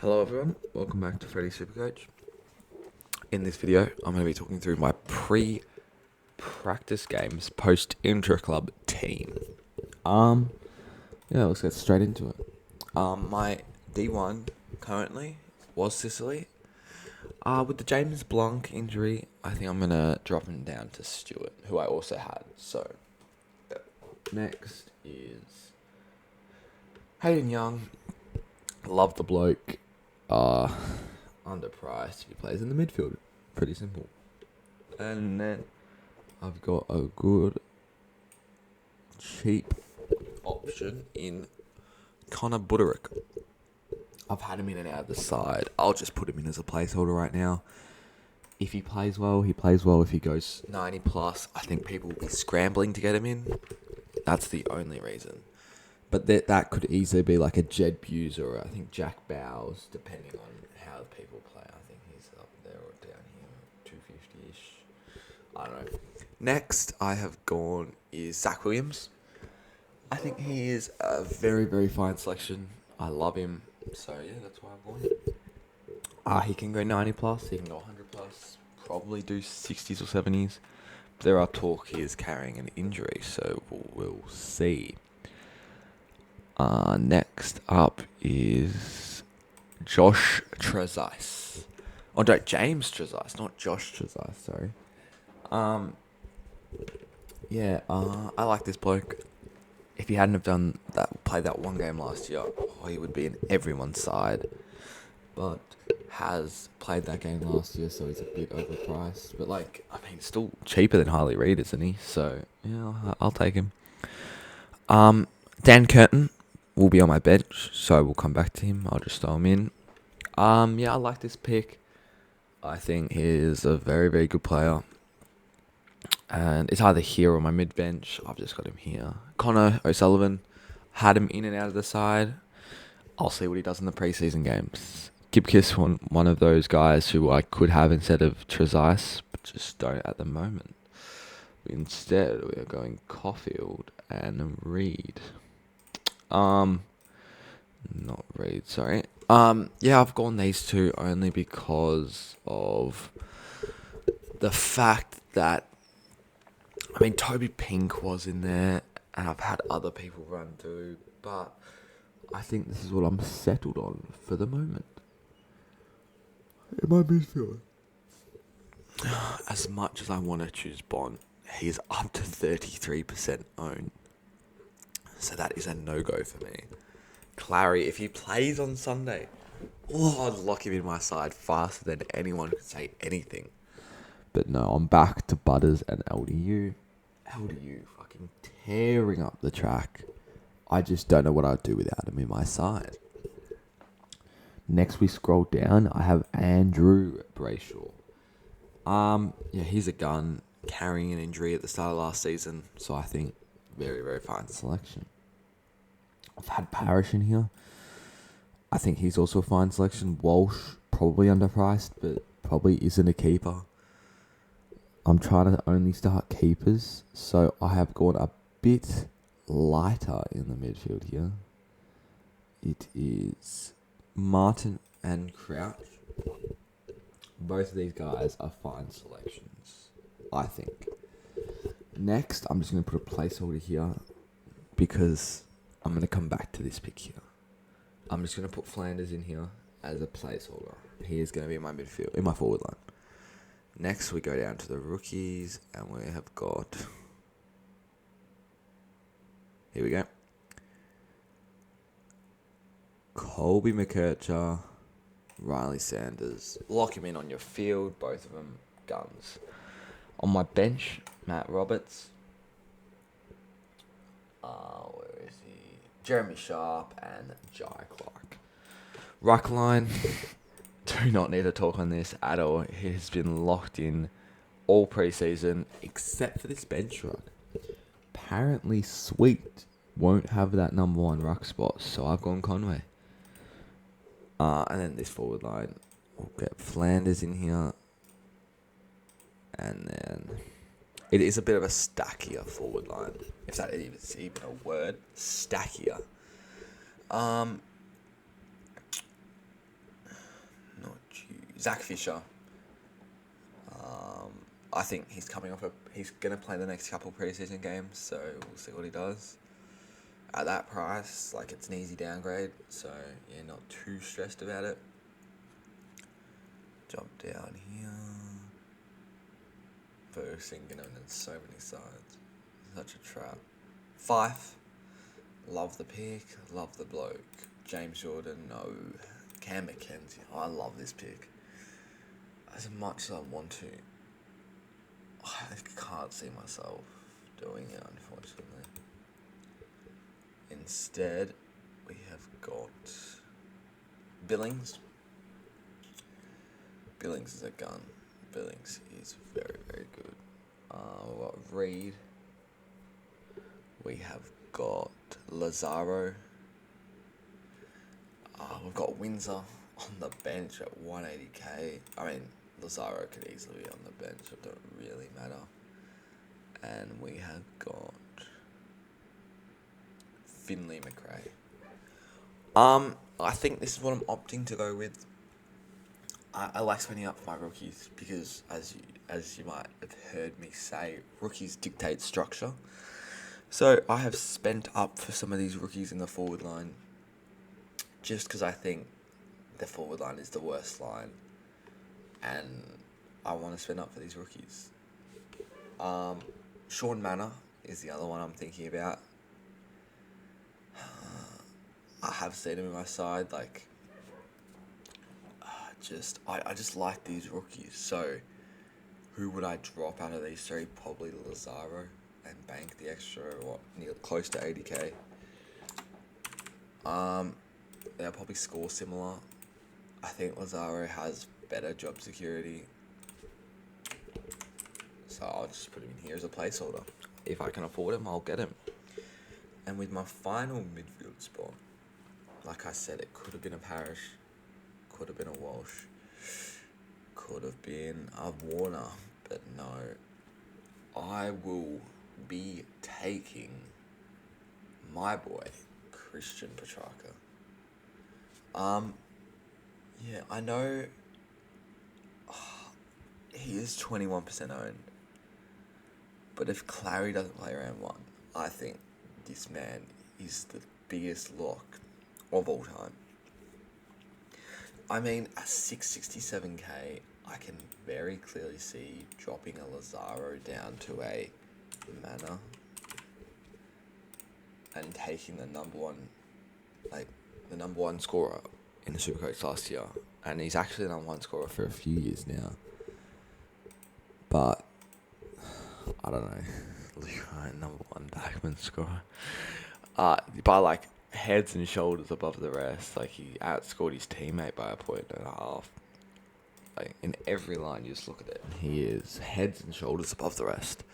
Hello everyone, welcome back to Freddy's Supercoach. In this video, I'm going to be talking through my pre-practice games post-intra-club team. Let's get straight into it. My D1 currently was Sicily. With the James Blanc injury, I think I'm going to drop him down to Stewart, who I also had. So, next is Hayden Young. Love the bloke. Underpriced. He plays in the midfield. Pretty simple. And then I've got a good, cheap option in Connor Buderick. I've had him in and out of the side. I'll just put him in as a placeholder right now. If he plays well, he plays well. If he goes 90 plus, I think people will be scrambling to get him in. That's the only reason. But that could easily be like a Jed Buse or I think Jack Bowes, depending on how people play. I think he's up there or down here, 250-ish. I don't know. Next I have gone is Zach Williams. I think he is a very, very fine selection. I love him. So yeah, that's why I'm going. He can go 90 plus, he can go 100 plus, probably do 60s or 70s. There are talk he is carrying an injury, so we'll see. Next up is Josh Trezise. Oh, no, James Trezise, not Josh Trezise, sorry. I like this bloke. If he hadn't have played that one game last year, he would be in everyone's side. But has played that game last year, so he's a bit overpriced. But still cheaper than Harley Reid, isn't he? So yeah, I'll take him. Dan Curtin will be on my bench, so we'll come back to him. I'll just throw him in. I like this pick. I think he is a very, very good player. And it's either here or my mid bench. I've just got him here. Connor O'Sullivan, had him in and out of the side. I'll see what he does in the preseason games. Gibkiss, one of those guys who I could have instead of Trezise, but just don't at the moment. Instead, we are going Caulfield and Reed. Not Reed, sorry. I've gone these two only because of the fact that, Toby Pink was in there, and I've had other people run through, but I think this is what I'm settled on for the moment. In my midfield. As much as I want to choose Bond, he's up to 33% owned. So that is a no-go for me. Clary, if he plays on Sunday, I'd lock him in my side faster than anyone could say anything. But no, I'm back to Butters and LDU. LDU fucking tearing up the track. I just don't know what I'd do without him in my side. Next we scroll down, I have Andrew Brayshaw. He's a gun, carrying an injury at the start of last season, so I think very, very fine selection. I've had Parrish in here. I think he's also a fine selection. Walsh, probably underpriced, but probably isn't a keeper. I'm trying to only start keepers, so I have gone a bit lighter in the midfield here. It is Martin and Crouch. Both of these guys are fine selections, I think. Next, I'm just going to put a placeholder here because I'm going to come back to this pick here. I'm just going to put Flanders in here as a placeholder. He is going to be in my midfield, in my forward line. Next, we go down to the rookies, and we have got... Here we go. Colby McKercher, Riley Sanders. Lock him in on your field, both of them guns. On my bench, Matt Roberts. Where is he? Jeremy Sharp and Jai Clark. Ruck line. Do not need to talk on this at all. He has been locked in all preseason, except for this bench ruck. Apparently, Sweet won't have that number one ruck spot, so I've gone Conway. And then this forward line, we'll get Flanders in here. And then it is a bit of a stackier forward line, if that is even a word. Stackier. Zach Fisher. I think he's coming off he's gonna play the next couple preseason games, so we'll see what he does. At that price, like, it's an easy downgrade, so yeah, not too stressed about it. Jump down here. Ferguson going on so many sides. Such a trap. Fife. Love the pick. Love the bloke. James Jordan, no. Cam McKenzie. I love this pick. As much as I want to, I can't see myself doing it, unfortunately. Instead, we have got Billings. Billings is a gun. Billings is very, very good. We've got Reed. We have got Lazaro. We've got Windsor on the bench at 180k. I mean, Lazaro could easily be on the bench. It don't really matter. And we have got Finley McRae. I think this is what I'm opting to go with. I like spending up for my rookies because, as you might have heard me say, rookies dictate structure. So I have spent up for some of these rookies in the forward line, just because I think the forward line is the worst line, and I want to spend up for these rookies. Sean Manor is the other one I'm thinking about. I have seen him in my side, like. I just like these rookies. So, who would I drop out of these three? Probably Lazaro, and bank the extra, close to 80k. They'll probably score similar. I think Lazaro has better job security, so I'll just put him in here as a placeholder. If I can afford him, I'll get him. And with my final midfield spot, like I said, it could have been a Parish. Could have been a Walsh, could have been a Warner, but no. I will be taking my boy, Christian Petrarca. Yeah, I know he is 21% owned, but if Clary doesn't play round one, I think this man is the biggest lock of all time. I mean, at 667k, I can very clearly see dropping a Lazaro down to a Manor and taking the number one scorer in the Supercoach last year, and he's actually the number one scorer for a few years now. But I don't know, number one backman scorer. By like heads and shoulders above the rest. Like, he outscored his teammate by 1.5 points. Like, in every line, you just look at it, he is heads and shoulders above the rest.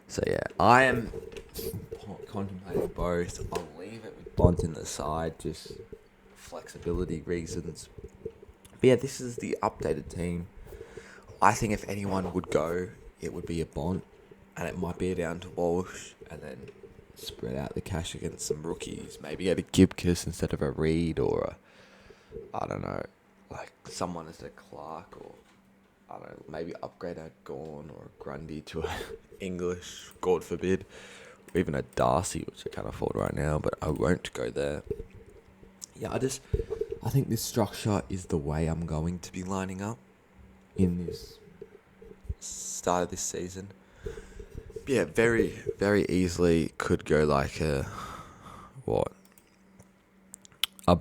So yeah, I am contemplating both. I'll leave it with Bont in the side, just flexibility reasons. But yeah, this is the updated team. I think if anyone would go, it would be a Bont, and it might be down to Walsh, and then spread out the cash against some rookies. Maybe get a Gibkiss instead of a Reed, or I don't know, like someone as a Clark, or I don't know, maybe upgrade a Gorn or a Grundy to a English, God forbid, or even a Darcy, which I can't afford right now, but I won't go there. Yeah, I think this structure is the way I'm going to be lining up in this start of this season. Yeah, very, very easily could go like a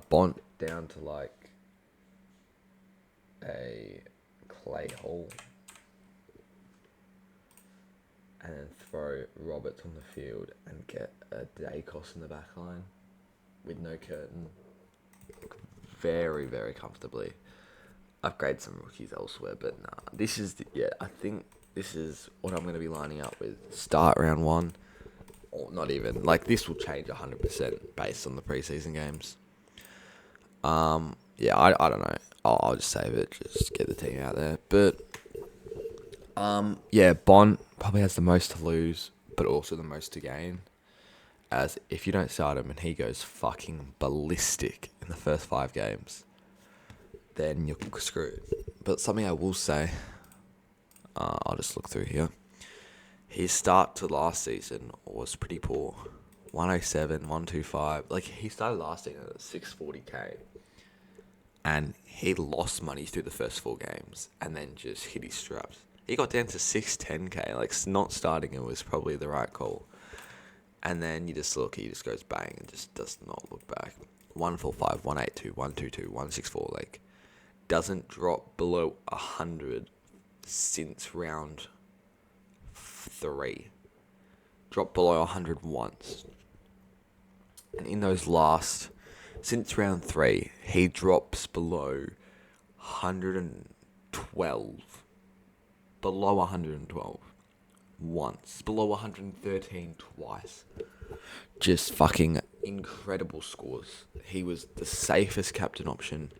Bont down to like a Clay Hall, and then throw Roberts on the field and get a Dacos in the back line with no curtain. Very, very comfortably. Upgrade some rookies elsewhere, but nah. I think this is what I'm going to be lining up with. Start round one, or not even. Like, this will change 100% based on the preseason games. Yeah, I don't know. I'll just save it. Just get the team out there. But, yeah, Bont probably has the most to lose, but also the most to gain. As if you don't start him and he goes fucking ballistic in the first 5 games, then you're screwed. But something I will say, I'll just look through here. His start to last season was pretty poor. 107, 125. Like, he started last season at 640k. And he lost money through the first 4 games and then just hit his straps. He got down to 610k. Like, not starting it was probably the right call. And then you just look, he just goes bang and just does not look back. 145, 182, 122, 164. Like, doesn't drop below 100 since round 3. Dropped below 100 once. And in those since round 3, he drops below 112. Below 112. Once. Below 113 twice. Just fucking incredible scores. He was the safest captain option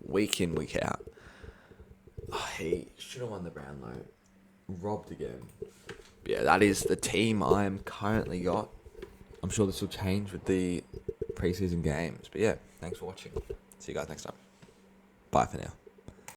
week in, week out. He should have won the Brownlow. Robbed again. But yeah, that is the team I'm currently got. I'm sure this will change with the preseason games. But yeah, thanks for watching. See you guys next time. Bye for now.